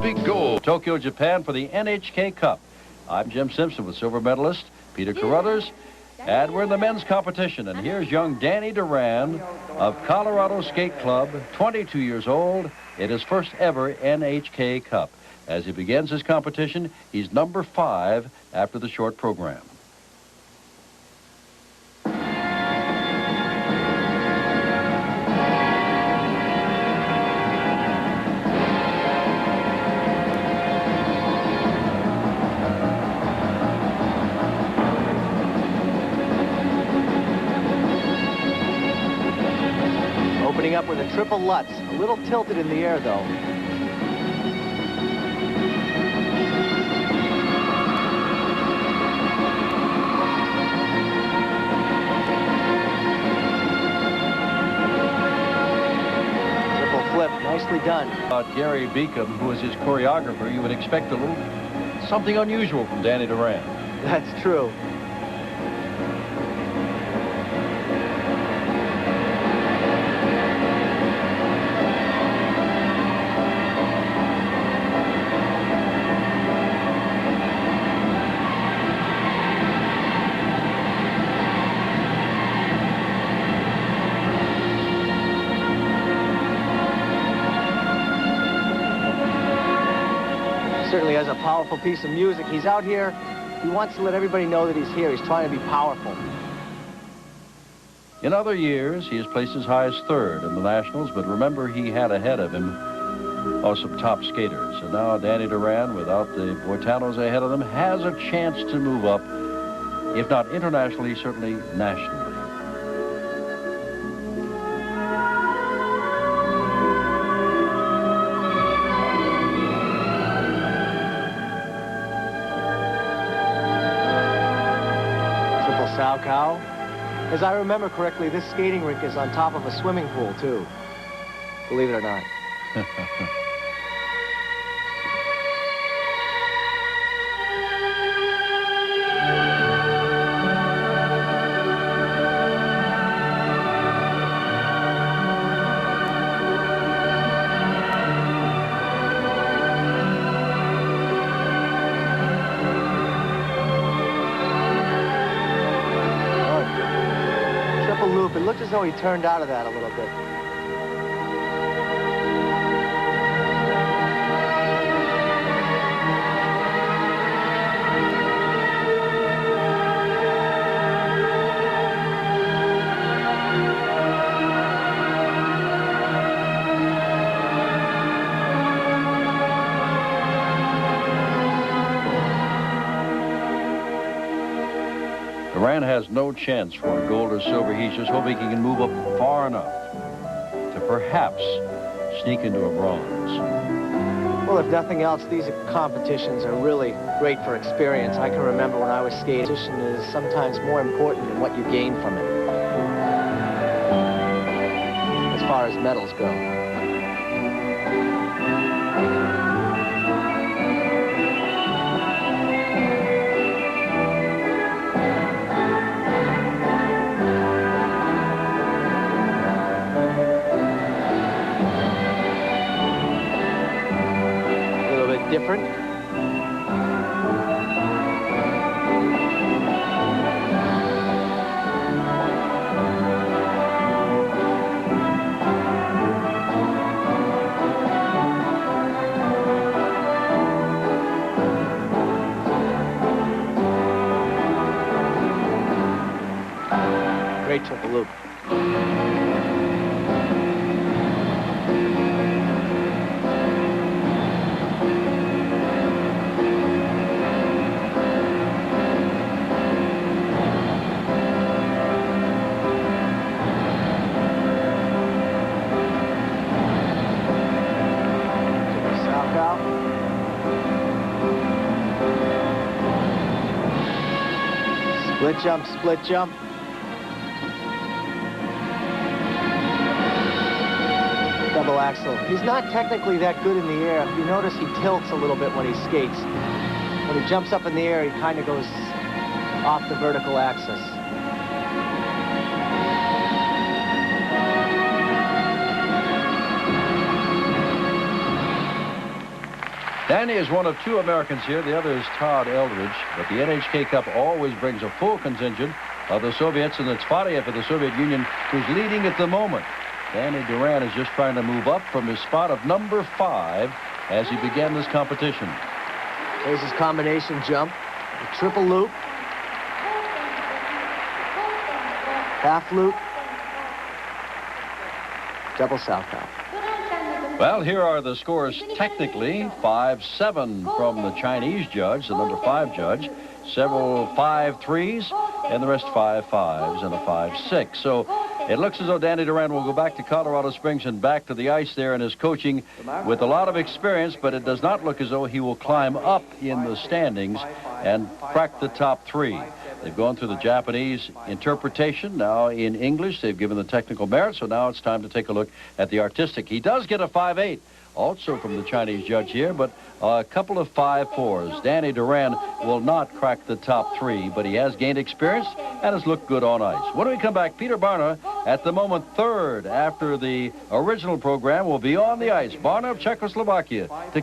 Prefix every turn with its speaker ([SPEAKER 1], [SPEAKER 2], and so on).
[SPEAKER 1] Big goal. Tokyo, Japan for the NHK Cup. I'm Jim Simpson with silver medalist Peter Carruthers. And we're in the men's competition. And here's young Danny Duran of Colorado Skate Club, 22 years old, in his first ever NHK Cup. As he begins his competition, he's number 5 after the short program.
[SPEAKER 2] Opening up with a triple Lutz, a little tilted in the air though. Triple flip, nicely done.
[SPEAKER 1] Gary Beacom, who is his choreographer, you would expect a little something unusual from Danny Duran.
[SPEAKER 2] That's true. Certainly has a powerful piece of music. He's out here. He wants to let everybody know that he's here. He's trying to be powerful.
[SPEAKER 1] In other years, he has placed as high as 3rd in the Nationals, but remember, he had ahead of him some top skaters. And now Danny Duran, without the Boitanos ahead of them, has a chance to move up, if not internationally, certainly nationally.
[SPEAKER 2] Salchow. As I remember correctly, this skating rink is on top of a swimming pool, too. Believe it or not. Loop. It looked as though he turned out of that a little bit.
[SPEAKER 1] Duran has no chance for a gold or silver. He's just hoping he can move up far enough to perhaps sneak into a bronze.
[SPEAKER 2] Well, if nothing else, these competitions are really great for experience. I can remember when I was skating, competition is sometimes more important than what you gain from it, as far as medals go. Different. Great triple loop. Split jump, split jump. Double axel. He's not technically that good in the air. If you notice, he tilts a little bit when he skates. When he jumps up in the air, he kind of goes off the vertical axis.
[SPEAKER 1] Danny is one of 2 Americans here. The other is Todd Eldridge. But the NHK Cup always brings a full contingent of the Soviets, and it's Fadiev of the Soviet Union who's leading at the moment. Danny Duran is just trying to move up from his spot of number 5 as he began this competition.
[SPEAKER 2] There's his combination jump, the triple loop, half loop, double southpaw.
[SPEAKER 1] Well, here are the scores technically. 5-7 from the Chinese judge, the number 5 judge. Several 5-3s, and the rest 5-5s and a 5-6. So it looks as though Danny Duran will go back to Colorado Springs and back to the ice there in his coaching with a lot of experience, but it does not look as though he will climb up in the standings and crack the top 3. They've gone through the Japanese interpretation. Now in English, they've given the technical merit, so now it's time to take a look at the artistic. He does get a 5-8, also from the Chinese judge here, but a couple of 5-4s. Danny Duran will not crack the top 3, but he has gained experience and has looked good on ice. When we come back, Peter Barna, at the moment 3rd after the original program, will be on the ice. Barna of Czechoslovakia to